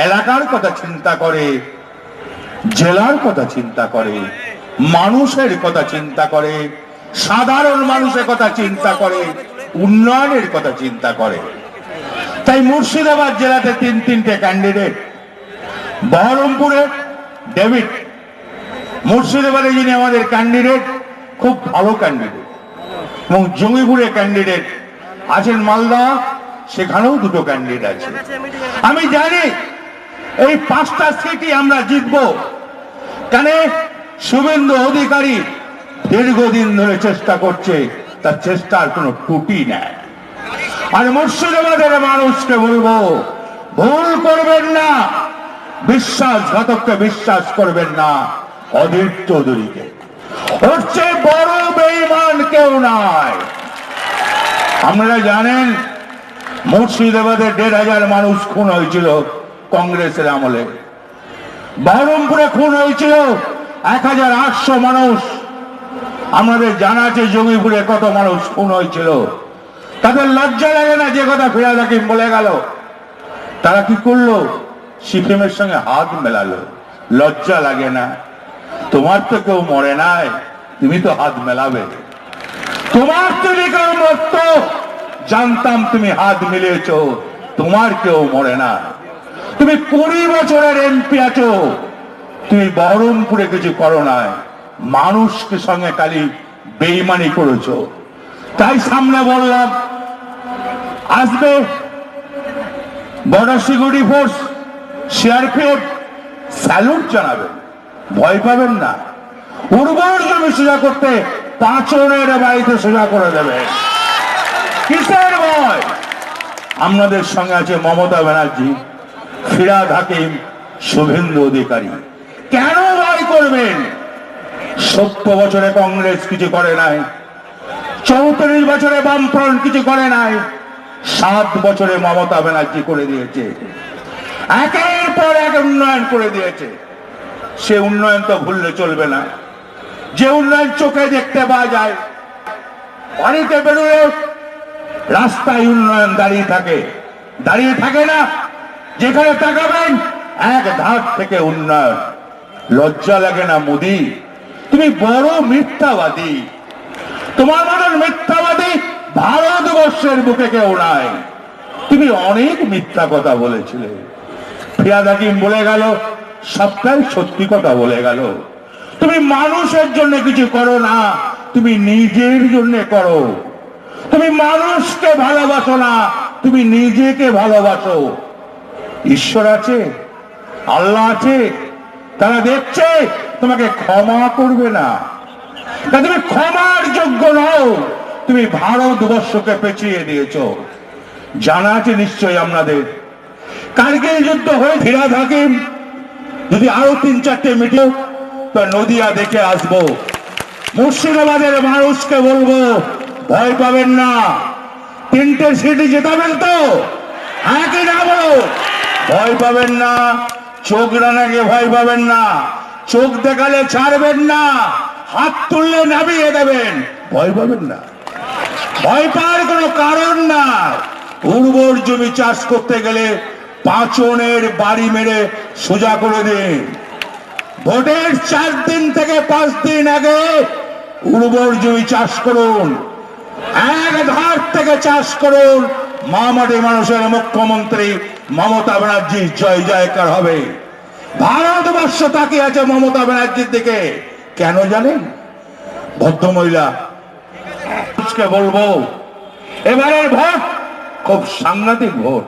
এলাকার কথা চিন্তা করে, জেলার কথা চিন্তা করে, মানুষের কথা চিন্তা করে, সাধারণ মানুষের কথা চিন্তা করে, উন্নয়নের কথা চিন্তা করে। তাই মুর্শিদাবাদ জেলাতে তিনটে ক্যান্ডিডেট। বহরমপুরে ডেভিড, মুর্শিদাবাদে যিনি আমাদের ক্যান্ডিডেট, খুব ভালো ক্যান্ডিডেট, এবং জঙ্গিপুরে ক্যান্ডিডেট আছেন মালদা, সেখানেও দুটো ক্যান্ডিডেট আছে। আমি জানি এই 5টা সিটই আমরা জিতবো। কেন? শুভেন্দু অধিকারী দীর্ঘদিন ধরে চেষ্টা করছে, তার চেষ্টার কোনো ত্রুটি নেই। আর মুর্শিদাবাদের মানুষকে বলবো, ভুল করবেন না, বিশ্বাসঘাতককে বিশ্বাস করবেন না। অধীর চৌধুরীকে, ওর চেয়ে বড় বেঈমান কেউ নাই। আপনারা জানেন মুর্শিদাবাদে 1,500 মানুষ খুন হয়েছিল কংগ্রেসের আমলে। বহরমপুরে খুন হয়েছিল 1,800 মানুষ। আমাদের জানা আছে জঙ্গিপুরে কত মানুষ খুন হয়েছিল। তাদের লজ্জা লাগে না যে কথা ফিরহাদ হাকিম বলে গেল? তারা কি করলো? সিপিএমের সঙ্গে হাত মেলালো। লজ্জা লাগে না? তোমার তো কেউ মরে নাই, তুমি তো হাত মেলাবে। তোমার যদি কেউ মরত, জানতাম তুমি হাত মিলিয়েছ। তোমার কেউ মরে না। তুমি 20 বছরের এমপি আছো, তুমি বহরমপুরে কিছু করো নাই, মানুষকে সঙ্গে খালি বেইমানি করেছো। তাই সামনে বললাম, আসবে border security force, CRPF, salute জানাবেন, ভয় পাবেন না। উর্বর জমি সোজা করতে 5 জনের বাড়িতে সোজা করে দেবে। কিসের ভয়? আপনাদের সঙ্গে আছে মমতা ব্যানার্জি, ফিরহাদ হাকিম, শুভেন্দু অধিকারী। কেন ভয় করবেন? 70 বছরে কংগ্রেস কিছু করে নাই, 34 বছরে বামফ্রন্ট কিছু করে নাই, 7 বছরে মমতা ব্যানার্জি করে দিয়েছে। একের পর এক উন্নয়ন করে দিয়েছে। সে উন্নয়ন তো ভুললে চলবে না। যে উন্নয়ন চোখে দেখতে পাওয়া যায়, বাড়িতে বেরোলে রাস্তায় উন্নয়ন দাঁড়িয়ে থাকে না। যেখানে তাকাবেন এক ধার থেকে উন্নয়ন। লজ্জা লাগে না মোদি? তুমি বড় মিথ্যাবাদী। তোমার মতন মিথ্যাবাদী ভারতবর্ষের বুকে কেউ নাই। তুমি অনেক মিথ্যা কথা বলেছিলে। ফিরহাদ হাকিম বলে গেল, সবটাই সত্যি কথা বলে গেল। তুমি মানুষের জন্য কিছু করো না, তুমি নিজের জন্য করো। তুমি মানুষকে ভালোবাসো না, তুমি নিজেকে ভালোবাসো। ঈশ্বর আছে, আল্লাহ আছে, তারা দেখছে, তোমাকে ক্ষমা করবে না। তুমি ক্ষমার যোগ্য নও। তুমি ভারতবর্ষকে পেঁচিয়ে দিয়েছ। জানা আছে নিশ্চয়ই আপনাদের, কারগিল যুদ্ধ হয়ে ফিরহাদ হাকিম যদি আরো 3-4টে মিটিং, তো নদিয়া দেখে আসবো। মুর্শিদাবাদের মানুষকে বলবো, ভয় পাবেন না। 3টে সিটি জেতাবেন তো? হ্যাঁ কি না বলো? ভয় পাবেন না। চোখ রানাকে ভয় পাবেন না। চোখ দেখালে ছাড়বেন না, হাত তুললে নামিয়ে দেবেন। ভয় পাবেন না। ভয় পাওয়ার কোনো কারণ না। উর্বর জমি চাষ করতে গেলে 5 জনের বাড়ি মেরে সোজা করে দিন। ভোটের 4 দিন থেকে 5 দিন আগে উর্বর জমি চাষ করুন। এক ধার থেকে চাষ করুন। মামাটি মানুষের মুখ্যমন্ত্রী মমতা ব্যানার্জির জয় জয়কার হবে। ভারতবর্ষ তাকিয়ে আছে মমতা ব্যানার্জির দিকে। কেন জানেন? ভদ্রমহিলা বলবো, এবারের ভোট খুব সাংঘাতিক ভোট।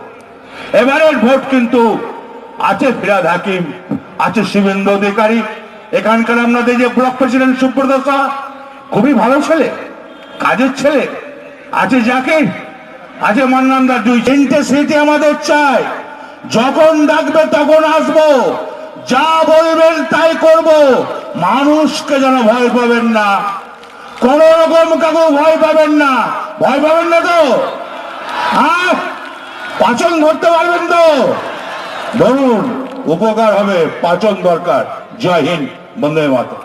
এবারের ভোট কিন্তু আছে ফিরহাদ হাকিম, আছে শুভেন্দু অধিকারী। এখানকার আপনাদের যে ব্লক প্রেসিডেন্ট সুব্রত শাহ, খুবই ভালো ছেলে, কাজের ছেলে। আছে জাকির, আছে মান্নানদার। 2-3টে সিটে আমাদের চাই। যখন ডাকবে তখন আসবো, যা বলবেন তাই করব। মানুষকে যেন ভয় পাবেন না, কোন রকম কাকু ভয় পাবেন না। ভয় পাবেন না তো? হ্যাঁ, পাচন ধরতে পারবেন তো? ধরুন, উপকার হবে। পাচন দরকার। জয় হিন্দ, বন্দে মাতরম।